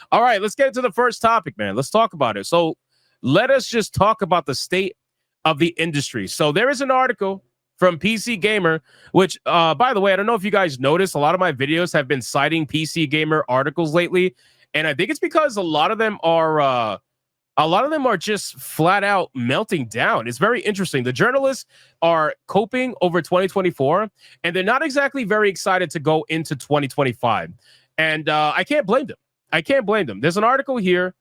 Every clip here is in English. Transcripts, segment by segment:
All right, let's get into the first topic, man. Let's talk about it. So let us just talk about the state of the industry. So there is an article from PC Gamer, which, by the way, I don't know if you guys noticed, a lot of my videos have been citing PC Gamer articles lately, and I think it's because a lot of them are just flat out melting down. It's very interesting. The journalists are coping over 2024, and they're not exactly very excited to go into 2025. And I can't blame them. I can't blame them. There's an article here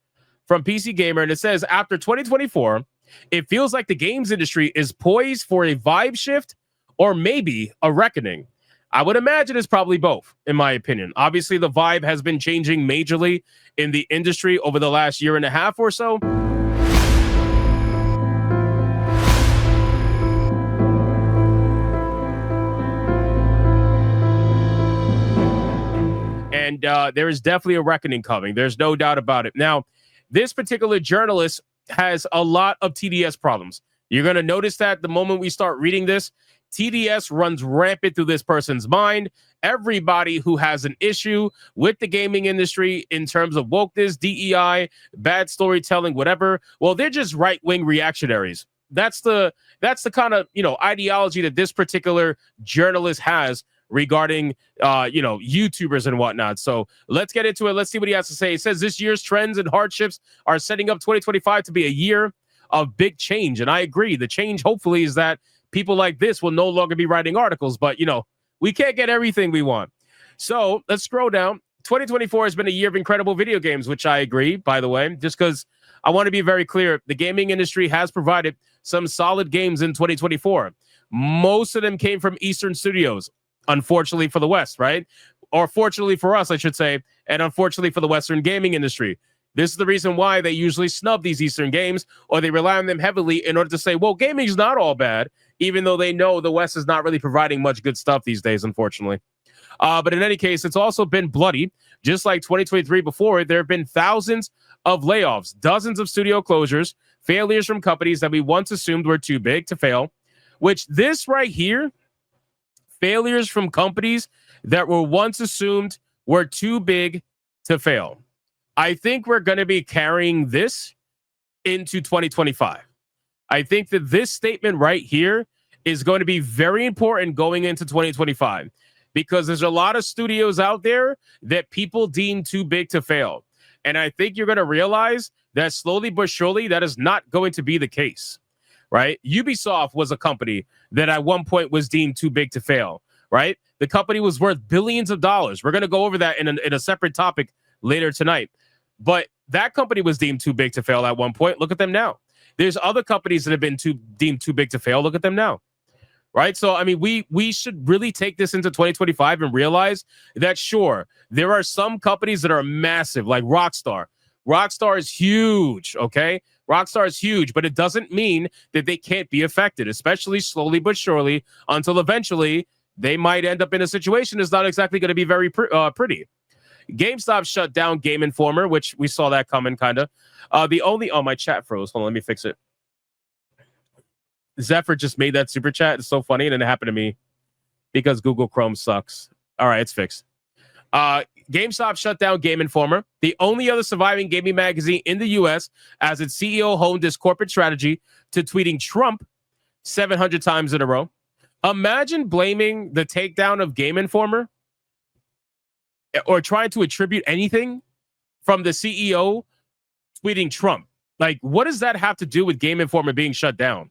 from PC Gamer, and it says, after 2024, it feels like the games industry is poised for a vibe shift or maybe a reckoning. I would imagine it's probably both, in my opinion. Obviously, the vibe has been changing majorly in the industry over the last year and a half or so. And there is definitely a reckoning coming. There's no doubt about it. Now, this particular journalist has a lot of TDS problems. You're going to notice that the moment we start reading this, TDS runs rampant through this person's mind. Everybody who has an issue with the gaming industry in terms of wokeness, DEI, bad storytelling, whatever, well, they're just right-wing reactionaries. That's the kind of, ideology that this particular journalist has regarding YouTubers and whatnot. So let's get into it. Let's see what he has to say. It says this year's trends and hardships are setting up 2025 to be a year of big change. And I agree. The change, hopefully, is that people like this will no longer be writing articles. But, we can't get everything we want. So let's scroll down. 2024 has been a year of incredible video games, which I agree, by the way, just because I want to be very clear. The gaming industry has provided some solid games in 2024. Most of them came from Eastern studios, unfortunately for the West, right? Or fortunately for us, I should say, and unfortunately for the Western gaming industry. This is the reason why they usually snub these Eastern games, or they rely on them heavily in order to say, well, gaming is not all bad, even though they know the West is not really providing much good stuff these days, unfortunately. But in any case, it's also been bloody. Just like 2023 before, there have been thousands of layoffs, dozens of studio closures, failures from companies that we once assumed were too big to fail, which this right here, failures from companies that were once assumed were too big to fail. I think we're going to be carrying this into 2025. I think that this statement right here is going to be very important going into 2025 because there's a lot of studios out there that people deem too big to fail. And I think you're going to realize that slowly but surely that is not going to be the case, right? Ubisoft was a company that at one point was deemed too big to fail, right? The company was worth billions of dollars. We're going to go over that in a separate topic later tonight. But that company was deemed too big to fail at one point. Look at them now. There's other companies that have been deemed too big to fail. Look at them now. Right? So, I mean, we should really take this into 2025 and realize that, sure, there are some companies that are massive, like Rockstar. Rockstar is huge, okay? Rockstar is huge, but it doesn't mean that they can't be affected, especially slowly but surely, until eventually they might end up in a situation that's not exactly going to be very pretty. GameStop shut down Game Informer, which we saw that coming, kind of. My chat froze. Hold on, let me fix it. Zephyr just made that super chat. It's so funny, and it happened to me because Google Chrome sucks. All right, it's fixed. GameStop shut down Game Informer, the only other surviving gaming magazine in the U.S., as its CEO honed his corporate strategy to tweeting Trump 700 times in a row. Imagine blaming the takedown of Game Informer or trying to attribute anything from the CEO tweeting Trump. Like, what does that have to do with Game Informer being shut down?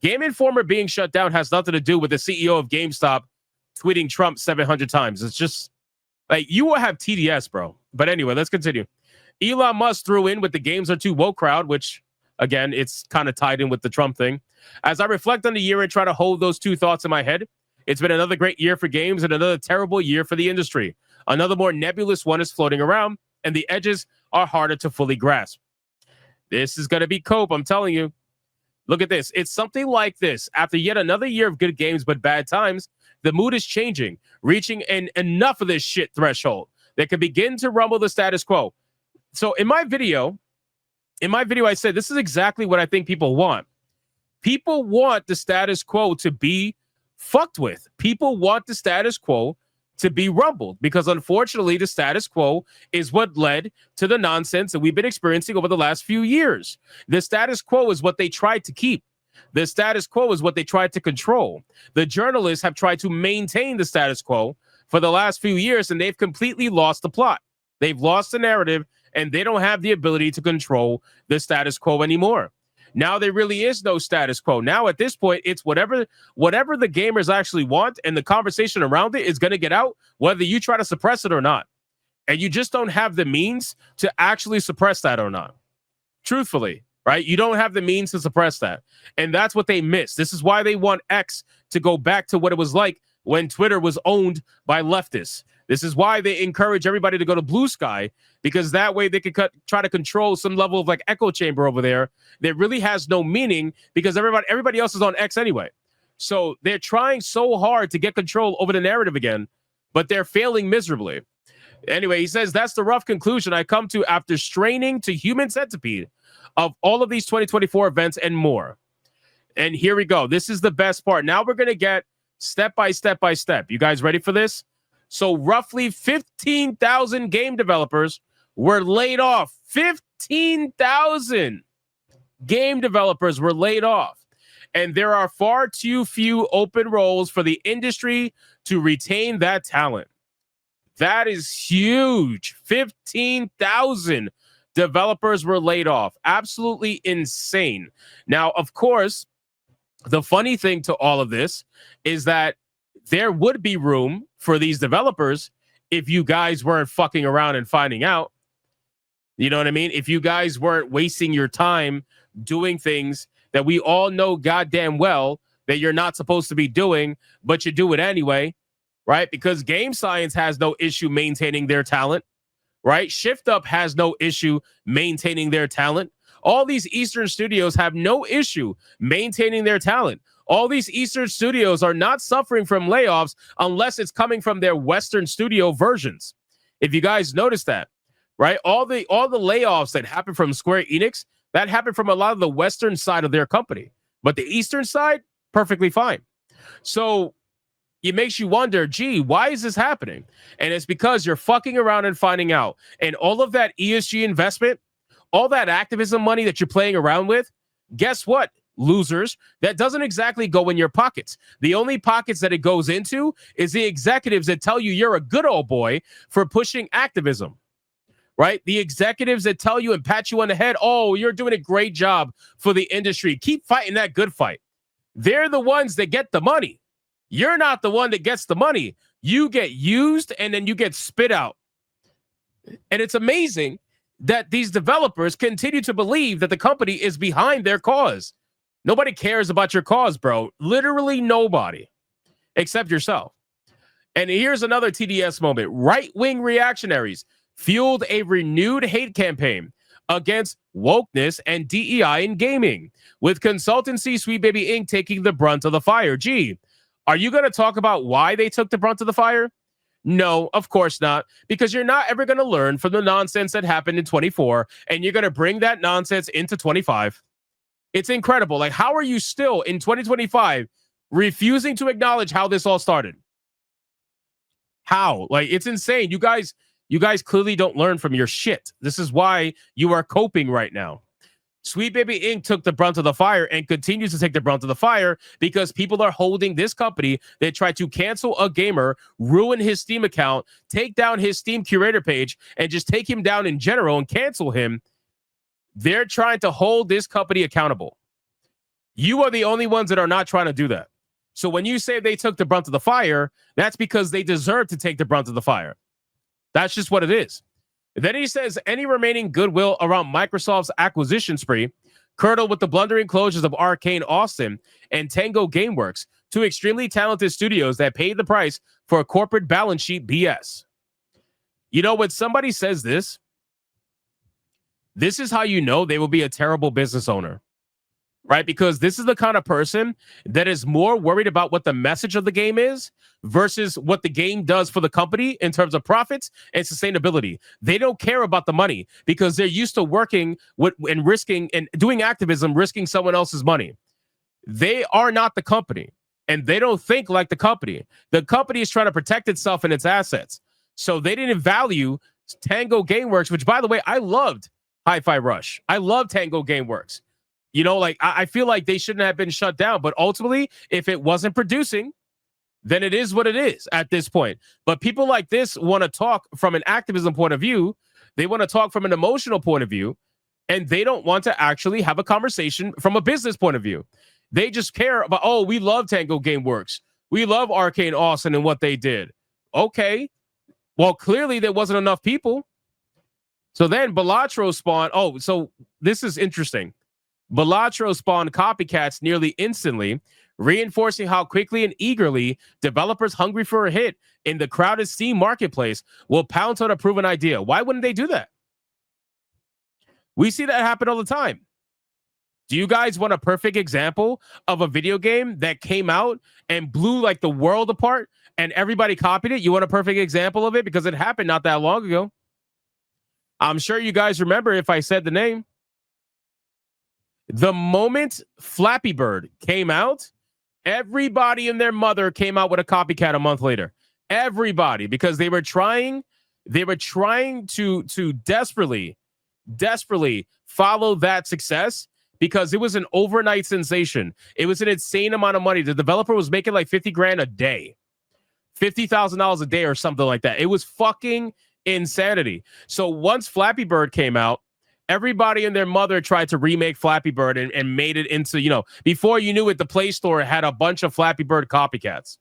Game Informer being shut down has nothing to do with the CEO of GameStop tweeting Trump 700 times. It's just like, you will have TDS, bro. But anyway, let's continue. Elon Musk threw in with the games are too woke crowd, which, again, it's kind of tied in with the Trump thing. As I reflect on the year and try to hold those two thoughts in my head, it's been another great year for games and another terrible year for the industry. Another more nebulous one is floating around, and the edges are harder to fully grasp. This is going to be cope, I'm telling you. Look at this. It's something like this. After yet another year of good games but bad times, the mood is changing, reaching an enough of this shit threshold that can begin to rumble the status quo. So in my video, I said this is exactly what I think people want. People want the status quo to be fucked with. People want the status quo to be rumbled, because unfortunately the status quo is what led to the nonsense that we've been experiencing over the last few years. The status quo is what they tried to keep. The status quo is what they tried to control. The journalists have tried to maintain the status quo for the last few years, and they've completely lost the plot. They've lost the narrative, and they don't have the ability to control the status quo anymore. Now there really is no status quo. Now at this point, it's whatever the gamers actually want, and the conversation around it is going to get out, whether you try to suppress it or not. And you just don't have the means to actually suppress that or not. Truthfully, right? You don't have the means to suppress that. And that's what they miss. This is why they want X to go back to what it was like when Twitter was owned by leftists. This is why they encourage everybody to go to Blue Sky, because that way they could try to control some level of like echo chamber over there that really has no meaning, because everybody else is on X anyway. So they're trying so hard to get control over the narrative again, but they're failing miserably. Anyway, he says, that's the rough conclusion I come to after straining to human centipede of all of these 2024 events and more. And here we go. This is the best part. Now we're going to get step by step by step. You guys ready for this? So roughly 15,000 game developers were laid off. 15,000 game developers were laid off. And there are far too few open roles for the industry to retain that talent. That is huge. 15,000 developers were laid off. Absolutely insane. Now, of course, the funny thing to all of this is that there would be room for these developers if you guys weren't fucking around and finding out. You know what I mean? If you guys weren't wasting your time doing things that we all know goddamn well that you're not supposed to be doing, but you do it anyway, right? Because Game Science has no issue maintaining their talent, right? Shift Up has no issue maintaining their talent. All these Eastern studios have no issue maintaining their talent. All these Eastern studios are not suffering from layoffs unless it's coming from their Western studio versions. If you guys notice that, right? All the layoffs that happen from Square Enix, that happened from a lot of the Western side of their company. But the Eastern side, perfectly fine. So it makes you wonder, gee, why is this happening? And it's because you're fucking around and finding out. And all of that ESG investment, all that activism money that you're playing around with, guess what, losers? That doesn't exactly go in your pockets. The only pockets that it goes into is the executives that tell you you're a good old boy for pushing activism, right? The executives that tell you and pat you on the head, oh, you're doing a great job for the industry. Keep fighting that good fight. They're the ones that get the money. You're not the one that gets the money. You get used and then you get spit out. And it's amazing that these developers continue to believe that the company is behind their cause. Nobody cares about your cause, bro. Literally nobody, except yourself. And here's another TDS moment. Right-wing reactionaries fueled a renewed hate campaign against wokeness and DEI in gaming, with consultancy Sweet Baby Inc. taking the brunt of the fire. Gee, are you going to talk about why they took the brunt of the fire? No, of course not, because you're not ever going to learn from the nonsense that happened in 24, and you're going to bring that nonsense into 25. It's incredible. Like, how are you still in 2025 refusing to acknowledge how this all started? How? Like, it's insane. You guys clearly don't learn from your shit. This is why you are coping right now. Sweet Baby Inc. took the brunt of the fire and continues to take the brunt of the fire because people are holding this company that tried to cancel a gamer, ruin his Steam account, take down his Steam curator page, and just take him down in general and cancel him. They're trying to hold this company accountable. You are the only ones that are not trying to do that. So when you say they took the brunt of the fire, that's because they deserve to take the brunt of the fire. That's just what it is. Then he says any remaining goodwill around Microsoft's acquisition spree, curdled with the blundering closures of Arcane Austin and Tango Gameworks, two extremely talented studios that paid the price for a corporate balance sheet BS. You know, when somebody says this is how you know they will be a terrible business owner, right? Because this is the kind of person that is more worried about what the message of the game is versus what the game does for the company in terms of profits and sustainability. They don't care about the money because they're used to working with and risking and doing activism, risking someone else's money. They are not the company. and they don't think like the company. The company is trying to protect itself and its assets. So they didn't value Tango Gameworks, which, by the way, I loved Hi-Fi Rush. I love Tango Gameworks. You know, like, I feel like they shouldn't have been shut down. But ultimately, if it wasn't producing, then it is what it is at this point. But people like this want to talk from an activism point of view. They want to talk from an emotional point of view. And they don't want to actually have a conversation from a business point of view. They just care about, oh, we love Tango Gameworks. We love Arcane Austin and what they did. Okay. Well, clearly there wasn't enough people. So then Balatro spawned. Oh, so this is interesting. Balatro spawned copycats nearly instantly, reinforcing how quickly and eagerly developers hungry for a hit in the crowded Steam marketplace will pounce on a proven idea. Why wouldn't they do that? We see that happen all the time. Do you guys want a perfect example of a video game that came out and blew like the world apart and everybody copied it? You want a perfect example of it? Because it happened not that long ago. I'm sure you guys remember if I said the name. The moment Flappy Bird came out, everybody and their mother came out with a copycat a month later. Everybody, because they were trying to desperately follow that success, because it was an overnight sensation. It was an insane amount of money. The developer was making like 50 grand a day, $50,000 a day or something like that. It was fucking insanity. So once Flappy Bird came out, everybody and their mother tried to remake Flappy Bird and made it into, you know, before you knew it, the Play Store had a bunch of Flappy Bird copycats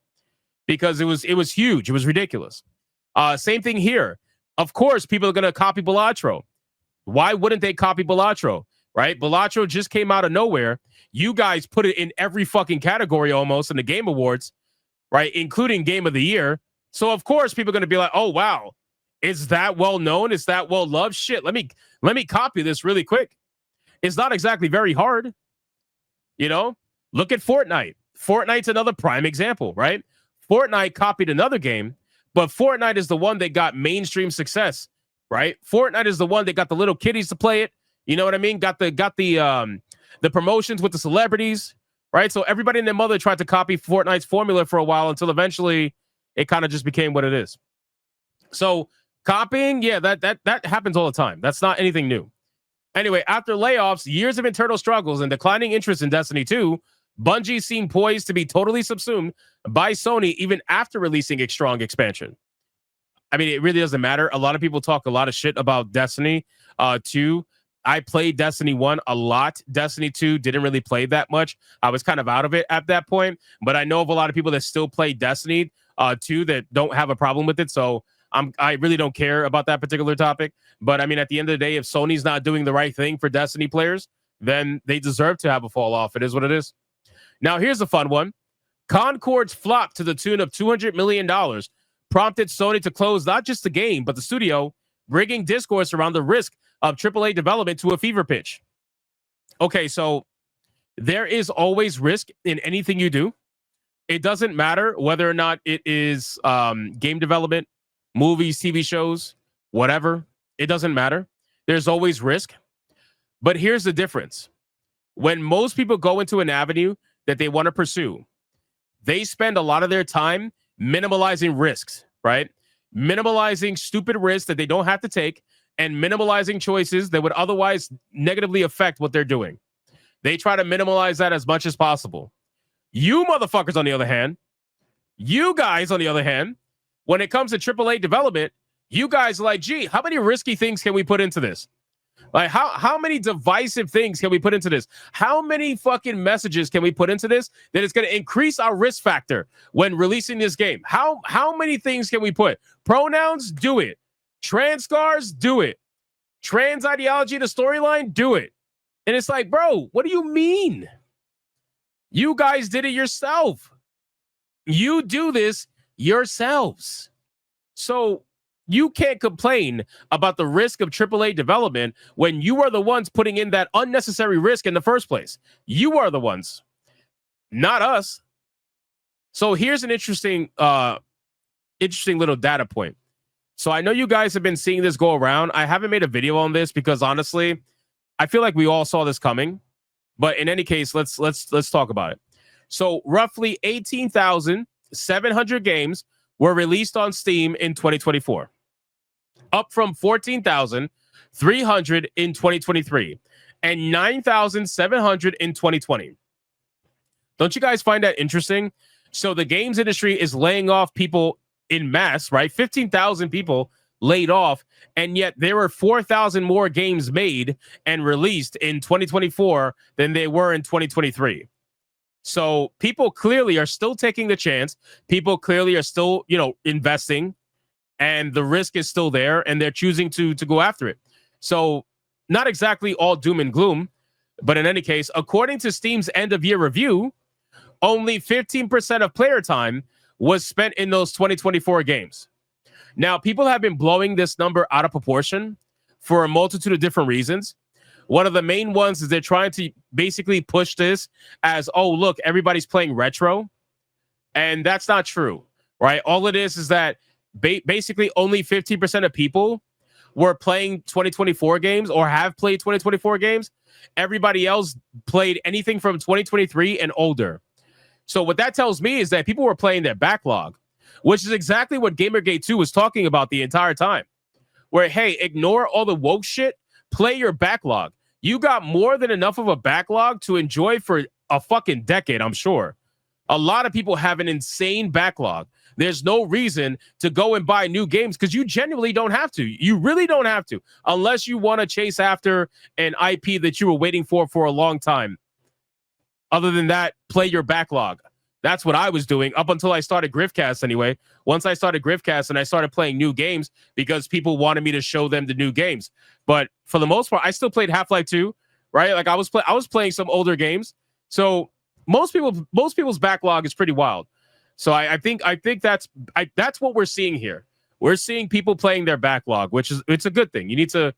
because it was huge. It was ridiculous. Same thing here. Of course, people are going to copy Balatro. Why wouldn't they copy Balatro? Right? Balatro just came out of nowhere. You guys put it in every fucking category almost in the Game Awards, right? Including Game of the Year. So of course people are going to be like, oh wow, is that well known? Is that well loved? Shit, let me copy this really quick. It's not exactly very hard. You know, look at Fortnite. Fortnite's another prime example, right? Fortnite copied another game, but Fortnite is the one that got mainstream success, right? Fortnite is the one that got the little kiddies to play it. You know what I mean? Got the promotions with the celebrities, right? So everybody and their mother tried to copy Fortnite's formula for a while until eventually it kind of just became what it is. So copying, yeah, that happens all the time. That's not anything new. Anyway, after layoffs, years of internal struggles, and declining interest in Destiny 2, Bungie seemed poised to be totally subsumed by Sony even after releasing a strong expansion. I mean, it really doesn't matter. A lot of people talk a lot of shit about Destiny 2. I played Destiny 1 a lot. Destiny 2 didn't really play that much. I was kind of out of it at that point. But I know of a lot of people that still play Destiny 2 that don't have a problem with it. So I really don't care about that particular topic. But I mean, at the end of the day, if Sony's not doing the right thing for Destiny players, then they deserve to have a fall off. It is what it is. Now, here's a fun one. Concord's flop to the tune of $200 million prompted Sony to close not just the game, but the studio, bringing discourse around the risk of AAA development to a fever pitch. Okay, so there is always risk in anything you do. It doesn't matter whether or not it is game development, movies, TV shows, whatever. It doesn't matter. There's always risk. But here's the difference. When most people go into an avenue that they want to pursue, they spend a lot of their time minimalizing risks, right? Minimalizing stupid risks that they don't have to take, and minimalizing choices that would otherwise negatively affect what they're doing. They try to minimize that as much as possible. You motherfuckers, on the other hand, you guys, on the other hand, when it comes to AAA development, you guys are like, gee, how many risky things can we put into this? Like, how many divisive things can we put into this? How many fucking messages can we put into this that is going to increase our risk factor when releasing this game? How many things can we put? Pronouns, do it. Trans scars, do it. Trans ideology, the storyline, do it. And it's like, bro, what do you mean? You guys did it yourself. You do this yourselves. So you can't complain about the risk of AAA development when you are the ones putting in that unnecessary risk in the first place. You are the ones, not us. So here's an interesting little data point. So I know you guys have been seeing this go around. I haven't made a video on this because honestly, I feel like we all saw this coming. But in any case, let's talk about it. So roughly 18,700 games were released on Steam in 2024, up from 14,300 in 2023 and 9,700 in 2020. Don't you guys find that interesting? So the games industry is laying off people in mass, right? 15,000 people laid off, and yet there were 4,000 more games made and released in 2024 than they were in 2023. So people clearly are still taking the chance. People clearly are still, investing, and the risk is still there, and they're choosing to go after it. So not exactly all doom and gloom, but in any case, according to Steam's end of year review, only 15% of player time was spent in those 2024 games. Now, people have been blowing this number out of proportion for a multitude of different reasons. One of the main ones is they're trying to basically push this as, oh, look, everybody's playing retro. And that's not true, right? All it is that basically only 15% of people were playing 2024 games or have played 2024 games. Everybody else played anything from 2023 and older. So what that tells me is that people were playing their backlog, which is exactly what Gamergate 2 was talking about the entire time. Where, hey, ignore all the woke shit, play your backlog. You got more than enough of a backlog to enjoy for a fucking decade, I'm sure. A lot of people have an insane backlog. There's no reason to go and buy new games because you genuinely don't have to. You really don't have to, unless you want to chase after an IP that you were waiting for a long time. Other than that, play your backlog. That's what I was doing up until I started Griffcast anyway. Once I started Griffcast and I started playing new games because people wanted me to show them the new games. But for the most part, I still played Half-Life 2, right? Like I was playing some older games. So most people's backlog is pretty wild. So I think that's what we're seeing here. We're seeing people playing their backlog, which is it's a good thing. You need to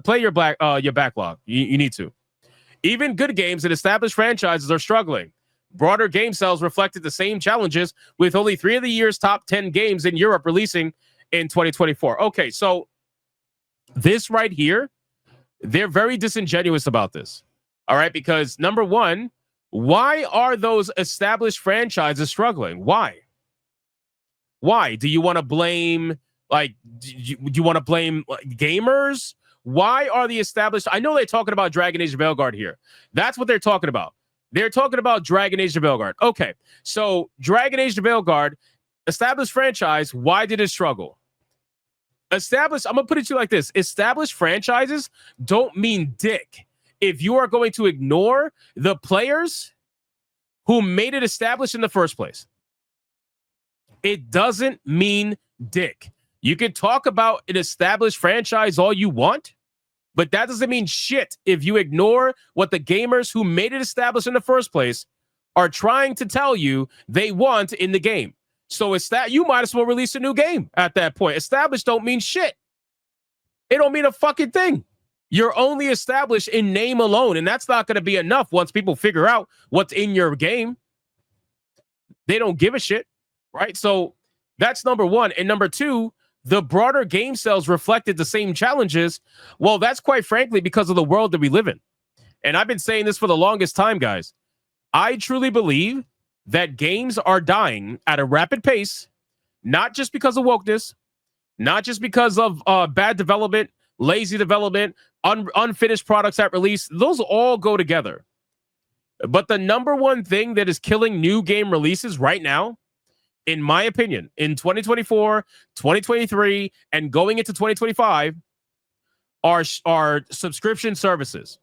play your backlog. You need to. Even good games and established franchises are struggling. Broader game sales reflected the same challenges, with only 3 of the year's top 10 games in Europe releasing in 2024. Okay, so this right here, they're very disingenuous about this. All right, because number one, why are those established franchises struggling? Why? Do you want to blame, do you want to blame gamers? Why are the established? I know they're talking about Dragon Age of Veilguard here. That's what they're talking about. They're talking about Dragon Age of Veilguard. Okay, so Dragon Age of Veilguard, established franchise, why did it struggle? I'm going to put it to you like this. Established franchises don't mean dick. If you are going to ignore the players who made it established in the first place, it doesn't mean dick. You can talk about an established franchise all you want, but that doesn't mean shit if you ignore what the gamers who made it established in the first place are trying to tell you they want in the game. So it's that you might as well release a new game at that point. Established don't mean shit. It don't mean a fucking thing. You're only established in name alone, and that's not going to be enough once people figure out what's in your game. They don't give a shit, right? So that's number one. And number two, the broader game sales reflected the same challenges. Well, that's quite frankly because of the world that we live in. And I've been saying this for the longest time, guys. I truly believe that games are dying at a rapid pace, not just because of wokeness, not just because of bad development, lazy development, unfinished products at release. Those all go together. But the number one thing that is killing new game releases right now, in my opinion, in 2024, 2023, and going into 2025 are subscription services.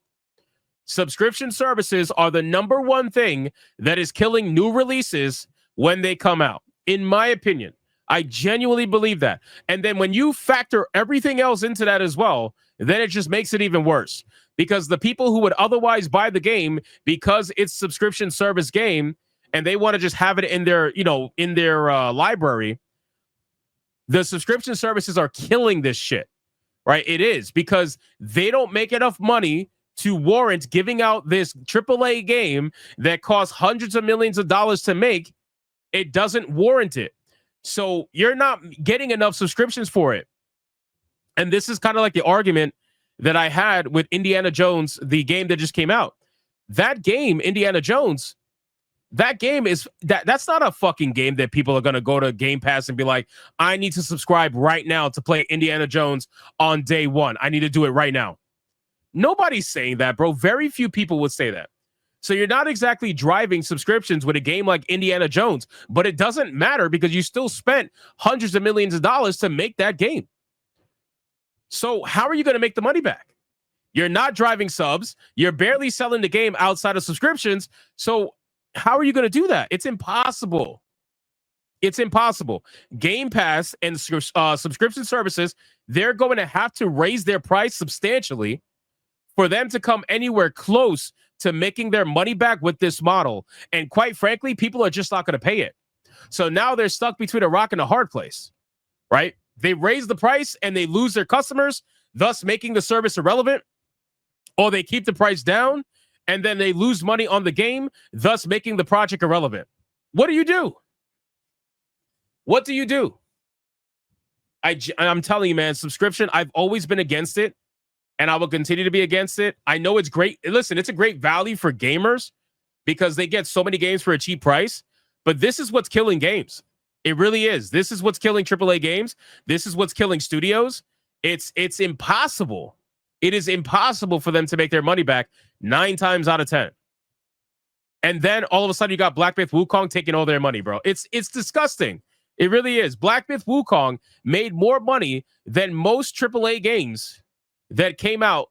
Subscription services are the number one thing that is killing new releases when they come out, in my opinion. I genuinely believe that. And then when you factor everything else into that as well, then it just makes it even worse. Because the people who would otherwise buy the game because it's subscription service game and they want to just have it in their, library, the subscription services are killing this shit, right? It is, because they don't make enough money to warrant giving out this AAA game that costs hundreds of millions of dollars to make. It doesn't warrant it. So you're not getting enough subscriptions for it. And this is kind of like the argument that I had with Indiana Jones, the game that just came out. That game, Indiana Jones, That game is that's not a fucking game that people are going to go to Game Pass and be like, I need to subscribe right now to play Indiana Jones on day one. I need to do it right now. Nobody's saying that, bro. Very few people would say that. So you're not exactly driving subscriptions with a game like Indiana Jones, but it doesn't matter because you still spent hundreds of millions of dollars to make that game. So how are you going to make the money back? You're not driving subs. You're barely selling the game outside of subscriptions. So how are you going to do that? It's impossible. It's impossible. Game Pass and subscription services, they're going to have to raise their price substantially for them to come anywhere close to making their money back with this model. And quite frankly, people are just not going to pay it. So now they're stuck between a rock and a hard place, right? They raise the price and they lose their customers, thus making the service irrelevant, or they keep the price down and then they lose money on the game, thus making the project irrelevant. What do you do? What do you do? I'm telling you, man, subscription, I've always been against it. And I will continue to be against it. I know it's great. Listen, it's a great value for gamers because they get so many games for a cheap price. But this is what's killing games. It really is. This is what's killing AAA games. This is what's killing studios. It's impossible. It is impossible for them to make their money back 9 times out of 10. And then all of a sudden you got Black Myth Wukong taking all their money, bro. It's disgusting. It really is. Black Myth Wukong made more money than most AAA games that came out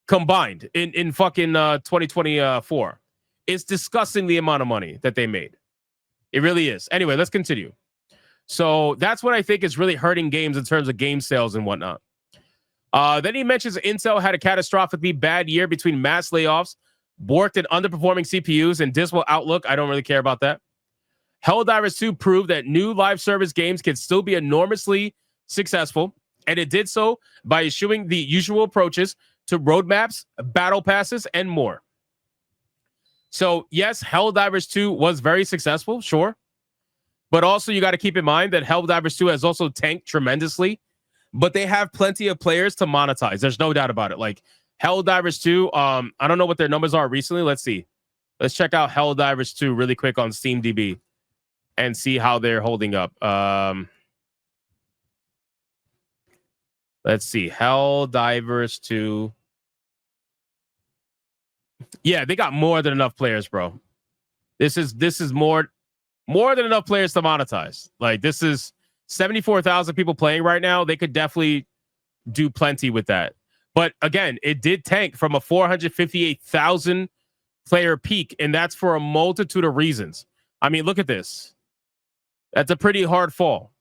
combined in fucking 2024. It's disgusting the amount of money that they made. It really is. Anyway, let's continue. So that's what I think is really hurting games in terms of game sales and whatnot. Then he mentions Intel had a catastrophically bad year between mass layoffs, borked and underperforming CPUs, and dismal outlook. I don't really care about that. Helldivers 2 proved that new live service games can still be enormously successful. And it did so by eschewing the usual approaches to roadmaps, battle passes, and more. So, yes, Helldivers 2 was very successful, sure. But also, you got to keep in mind that Helldivers 2 has also tanked tremendously. But they have plenty of players to monetize. There's no doubt about it. Like, Helldivers 2, I don't know what their numbers are recently. Let's see. Let's check out Helldivers 2 really quick on SteamDB and see how they're holding up. Let's see. Helldivers 2. Yeah, they got more than enough players, bro. This is more than enough players to monetize. Like, this is 74,000 people playing right now. They could definitely do plenty with that. But again, it did tank from a 458,000 player peak, and that's for a multitude of reasons. I mean, look at this. That's a pretty hard fall.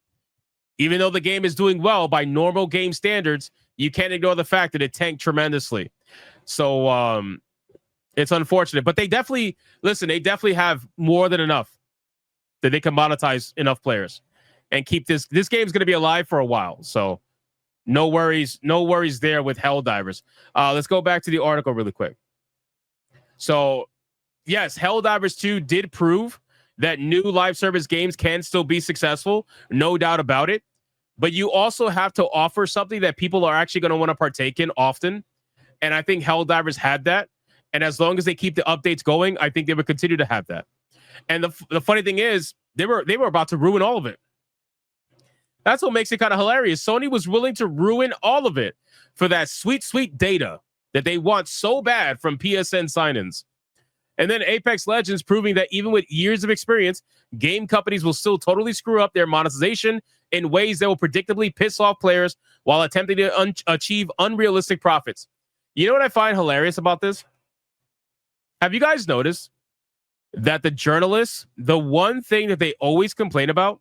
Even though the game is doing well by normal game standards, you can't ignore the fact that it tanked tremendously. So it's unfortunate. But they definitely have more than enough that they can monetize enough players and keep this. This game's going to be alive for a while. So no worries there with Helldivers. Let's go back to the article really quick. So, yes, Helldivers 2 did prove that new live service games can still be successful, no doubt about it. But you also have to offer something that people are actually going to want to partake in often. And I think Helldivers had that. And as long as they keep the updates going, I think they would continue to have that. And the funny thing is, they were about to ruin all of it. That's what makes it kind of hilarious. Sony was willing to ruin all of it for that sweet, sweet data that they want so bad from PSN sign-ins. And then Apex Legends proving that even with years of experience, game companies will still totally screw up their monetization in ways that will predictably piss off players while attempting to achieve unrealistic profits. You know what I find hilarious about this? Have you guys noticed that the journalists, the one thing that they always complain about,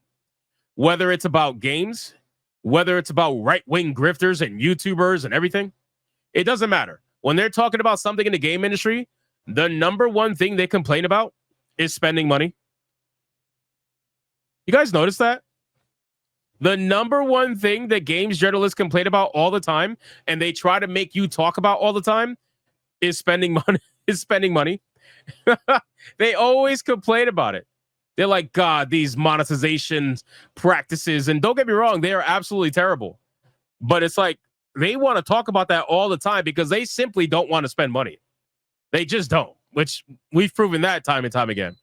whether it's about games, whether it's about right-wing grifters and YouTubers and everything, it doesn't matter. When they're talking about something in the game industry, the number one thing they complain about is spending money. You guys notice that? The number one thing that games journalists complain about all the time, and they try to make you talk about all the time, is spending money. They always complain about it. They're like, God, these monetization practices, and don't get me wrong, they are absolutely terrible. But it's like they want to talk about that all the time because they simply don't want to spend money. They just don't, which we've proven that time and time again.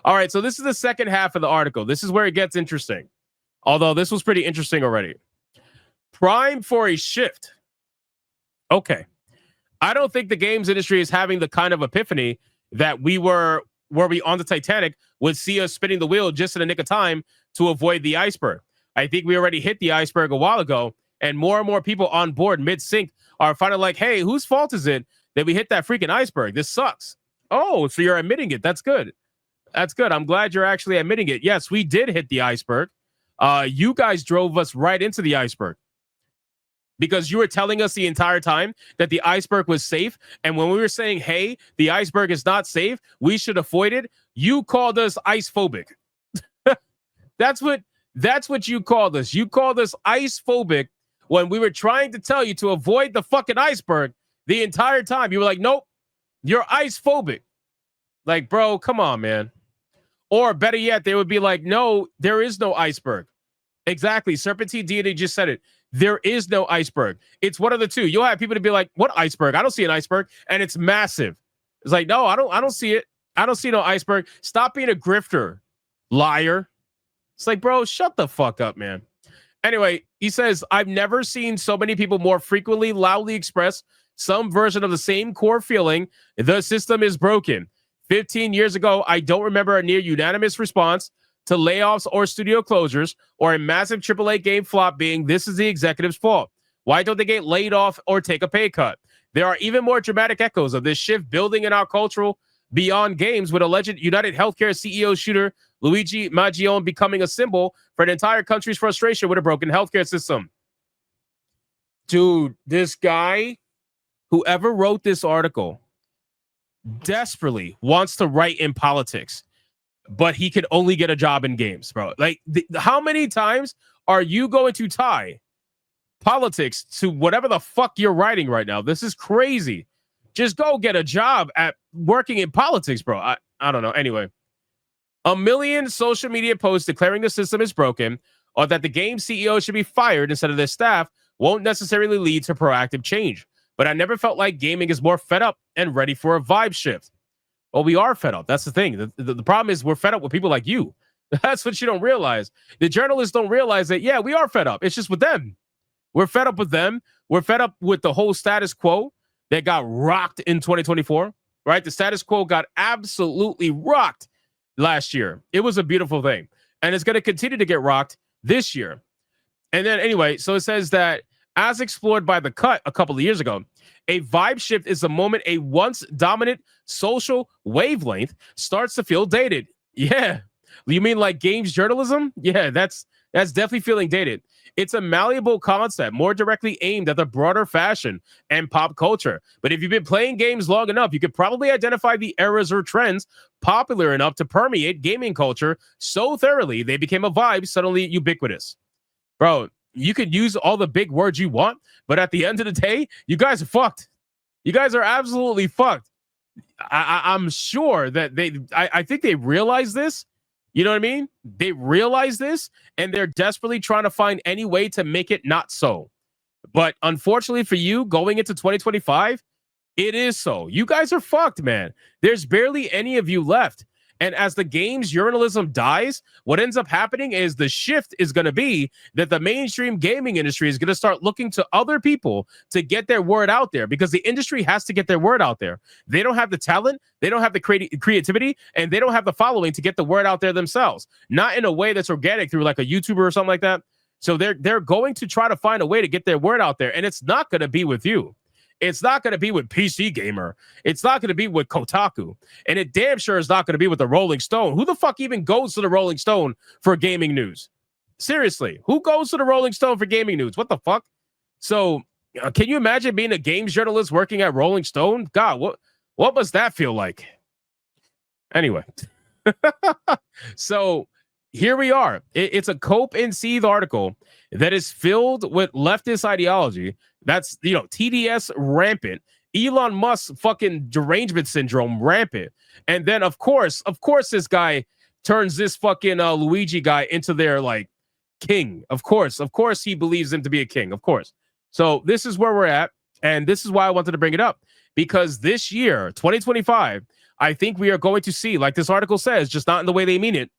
All right, so this is the second half of the article. This is where it gets interesting. Although this was pretty interesting already. Prime for a shift. Okay. I don't think the games industry is having the kind of epiphany that we were on the Titanic would see us spinning the wheel just in the nick of time to avoid the iceberg. I think we already hit the iceberg a while ago, and more people on board mid-sync are finally like, hey, whose fault is it that we hit that freaking iceberg? This sucks. Oh, so you're admitting it. That's good. That's good. I'm glad you're actually admitting it. Yes, we did hit the iceberg. You guys drove us right into the iceberg because you were telling us the entire time that the iceberg was safe. And when we were saying, hey, the iceberg is not safe, we should avoid it, you called us ice-phobic. That's what you called us. You called us ice-phobic when we were trying to tell you to avoid the fucking iceberg the entire time. You were like, nope, you're ice-phobic. Like, bro, come on, man. Or better yet, they would be like, no, there is no iceberg. Exactly. Serpentine Deity just said it. There is no iceberg. It's one of the two. You'll have people to be like, what iceberg? I don't see an iceberg. And it's massive. It's like, no, I don't see it. I don't see no iceberg. Stop being a grifter, liar. It's like, bro, shut the fuck up, man. Anyway, he says, I've never seen so many people more frequently loudly express some version of the same core feeling. The system is broken. 15 years ago, I don't remember a near unanimous response to layoffs or studio closures or a massive AAA game flop being this is the executive's fault. Why don't they get laid off or take a pay cut? There are even more dramatic echoes of this shift building in our cultural beyond games, with alleged United Healthcare CEO shooter Luigi Maggione becoming a symbol for an entire country's frustration with a broken healthcare system. Dude, this guy, whoever wrote this article, desperately wants to write in politics, but he can only get a job in games, bro. Like, how many times are you going to tie politics to whatever the fuck you're writing right now? This is crazy. Just go get a job at working in politics, bro. I don't know. Anyway, a million social media posts declaring the system is broken or that the game CEO should be fired instead of their staff won't necessarily lead to proactive change. But I never felt like gaming is more fed up and ready for a vibe shift. Well, we are fed up. That's the thing. The problem is we're fed up with people like you. That's what you don't realize. The journalists don't realize that, yeah, we are fed up. It's just with them. We're fed up with them. We're fed up with the whole status quo that got rocked in 2024, right? The status quo got absolutely rocked last year. It was a beautiful thing. And it's going to continue to get rocked this year. And then anyway, so it says that as explored by The Cut a couple of years ago, a vibe shift is the moment a once dominant social wavelength starts to feel dated. Yeah. You mean like games journalism? Yeah, that's definitely feeling dated. It's a malleable concept, more directly aimed at the broader fashion and pop culture. But if you've been playing games long enough, you could probably identify the eras or trends popular enough to permeate gaming culture so thoroughly they became a vibe suddenly ubiquitous. Bro, you could use all the big words you want, but at the end of the day, you guys are fucked. You guys are absolutely fucked. I'm sure that I think they realize this. You know what I mean? They realize this, and they're desperately trying to find any way to make it not so. But unfortunately for you, going into 2025, it is so. You guys are fucked, man. There's barely any of you left. And as the game's journalism dies, what ends up happening is the shift is going to be that the mainstream gaming industry is going to start looking to other people to get their word out there, because the industry has to get their word out there. They don't have the talent, they don't have the creativity, and they don't have the following to get the word out there themselves. Not in a way that's organic through like a YouTuber or something like that. So they're going to try to find a way to get their word out there, and it's not going to be with you. It's not going to be with PC Gamer. It's not going to be with Kotaku. And it damn sure is not going to be with the Rolling Stone. Who the fuck even goes to the Rolling Stone for gaming news? Seriously, who goes to the Rolling Stone for gaming news? What the fuck? So can you imagine being a games journalist working at Rolling Stone? God, what must that feel like? Anyway. So here we are. It's a Cope and Seethe article that is filled with leftist ideology. That's, TDS rampant. Elon Musk fucking derangement syndrome rampant. And then, of course, this guy turns this fucking Luigi guy into their, like, king. Of course, he believes him to be a king. Of course. So this is where we're at. And this is why I wanted to bring it up. Because this year, 2025, I think we are going to see, like this article says, just not in the way they mean it,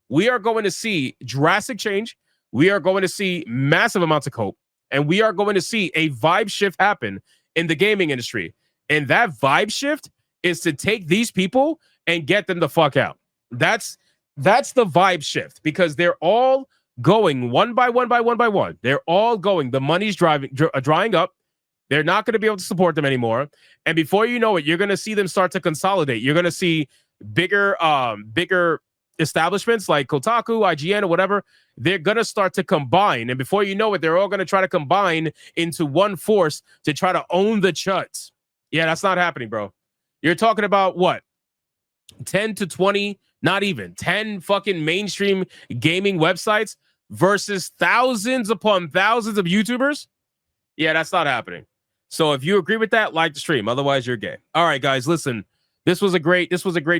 we are going to see drastic change. We are going to see massive amounts of cope, and we are going to see a vibe shift happen in the gaming industry. And that vibe shift is to take these people and get them the fuck out. That's the vibe shift, because they're all going one by one by one by one. They're all going. The money's drying up. They're not going to be able to support them anymore. And before you know it, you're going to see them start to consolidate. You're going to see bigger establishments like Kotaku, IGN, or whatever. They're going to start to combine. And before you know it, they're all going to try to combine into one force to try to own the chuds. Yeah, that's not happening, bro. You're talking about what? 10 to 20, not even 10 fucking mainstream gaming websites versus thousands upon thousands of YouTubers. Yeah, that's not happening. So if you agree with that, like the stream. Otherwise, you're gay. All right, guys, listen. This was a great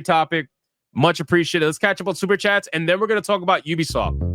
topic. Much appreciated. Let's catch up on super chats, and then we're going to talk about Ubisoft.